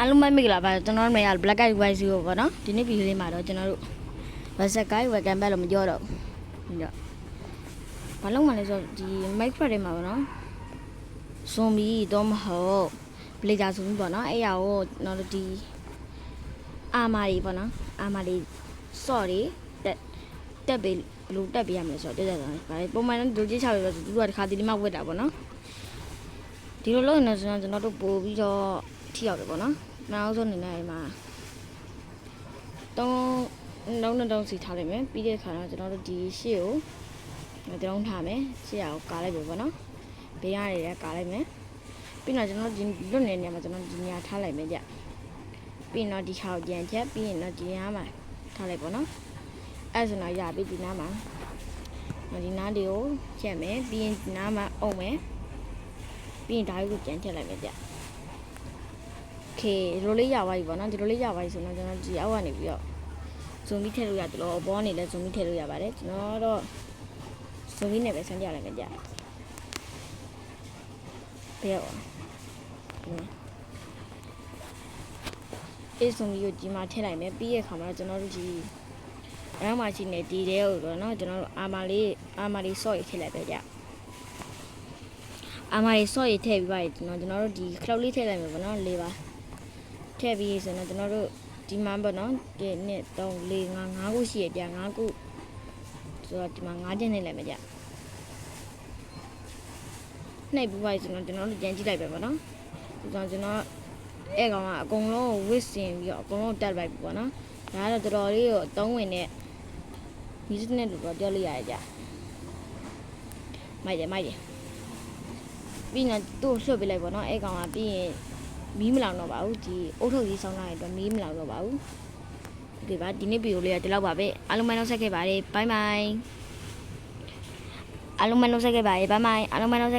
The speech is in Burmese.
အားလုံးပဲမိကြလားပါကျွန်တော်တို့နေရ black and white ကိုပေါ့နော်ဒီနေ့ဗီဒီယိုလေးမှာတော့ကျွန်တော်တို့ website ကို webcam ဘက်လို့မပြောတော့ဘူးညဘာလို့မှလဲဆိုတော့ဒီ microphone တွေမှာပေါ့နော် zombie တော့မဟုတ် blazer zombie ပေါ့နော်အဲ့ရကိုကျွန်တော်တို့ဒီအာမာတွေပေါ့နော်အာမာတွေ sorry တက်ပေးလို့တက်ပေးရမယ်ဆိုတော့တက်တယ်ဗါပုံမှန်တော့ဒီချောက်ရတော့သူကတစ်ခါဒီမှာဝက်တာပေါ့နော်ဒီလိုလုပ်နေတော့ကျွန်တော်တို့ပို့ပြီးတော့ထိရောက်တယ်ပေါ့နော်နောက်ဆုံးနေနေမှာတုံးစီထားလိုက်မယ်ပြီးတဲ့အခါတော့ကျွန်တော်တို့ဒီရှေ့ကိုတုံးထားမယ်ရှေ့ကိုကားလိုက်ပြီပေါ့နော်ဘေးရနေလည်းကားလိုက်မယ်ပြီးတော့ကျွန်တော်ဒီလွတ်နေတဲ့နေရာမှာကျွန်တော်ဒီနေရာထားလိုက်မယ်ကြပြီးတော့ဒီချောက်ကြံချက်ပြီးရင်တော့ဒီနေရာမှာထားလိုက်ပေါ့နော်အဲ့ဆိုတော့ရပြီဒီနားမှာဒီနားလေးကိုချက်မယ်ပြီးရင်ဒီနားမှာအုံမယ်ပြီးရင်ဒါကိုကြံချက်လိုက်မယ်ကြโอเคဒီလိုလေးရပါပြီပေါ့နော်ဒီလိုလေးရပါပြီဆိုတော့ကျွန်တော်ဒီအောက်ကနေပြီးတော့ဇွန်မီထည့်လို့ရတယ်လို့အပေါ်ကနေလည်းဇွန်မီထည့်လို့ရပါတယ်ကျွန်တော်တော့ဇွန်မီနဲ့ပဲဆန်းပြလိုက်မယ်ကြဘယ်ရောအဲ့ဇွန်မီကိုဒီမှာထည့်လိုက်မယ်ပြီးရခါမှာကျွန်တော်တို့ဒီအဲ့မှာရှိနေဒီတဲ့ဟုတ်တော့เนาะကျွန်တော်တို့အာမာလေးဆော့ရထည့်လိုက်ပဲကြအာမာလေးဆော့ရထည့်ပြီးပါကျွန်တော်တို့ဒီ cloud လေးထည့်လိုက်မယ်ပေါ့နော်၄ပါထည့်ပြီးဆိုတော့ကျွန်တော်တို့ဒီမှာပေါ့နော်1 2 3 4 5ခုရှိရကြ5ခုဆိုတော့ဒီမှာ5ချက်နဲ့လိုက်မယ်ကြနှိပ်ပြီးပါဆိုတော့ကျွန်တော်တို့ကြံကြည့်လိုက်ပဲပေါ့နော်ဒီတော့ကျွန်တော်အဲ့ကောင်ကအကုန်လုံးဝစ်စင်ပြီးတော့အကုန်လုံးတက်လိုက်ပြီပေါ့နော်ဒါကတော့တော်တော်လေးကိုအသုံးဝင်တဲ့မီးစနစ်လို့ပြောလို့ရတယ်ကြမိုက်တယ်ပြီးရင်သူ့ကိုလွှတ်ပေးလိုက်ပေါ့နော်အဲ့ကောင်ကပြီးရင်မီးမလောင်တော့ပါဘူးဒီအုတ်ထုတ်ကြီးဆောင်းထားတဲ့အတွက်မီးမလောင်တော့ပါဘူးဒီပါဒီနေ့ဗီဒီယိုလေးကဒီလောက်ပါပဲအားလုံးမနှုတ်ဆက်ခဲ့ပါတယ်ဘိုင်ဘိုင်အားလုံးမနှုတ်ဆက်ခဲ့ပါတယ်ဘိုင်ဘိုင်အားလုံးမနှုတ်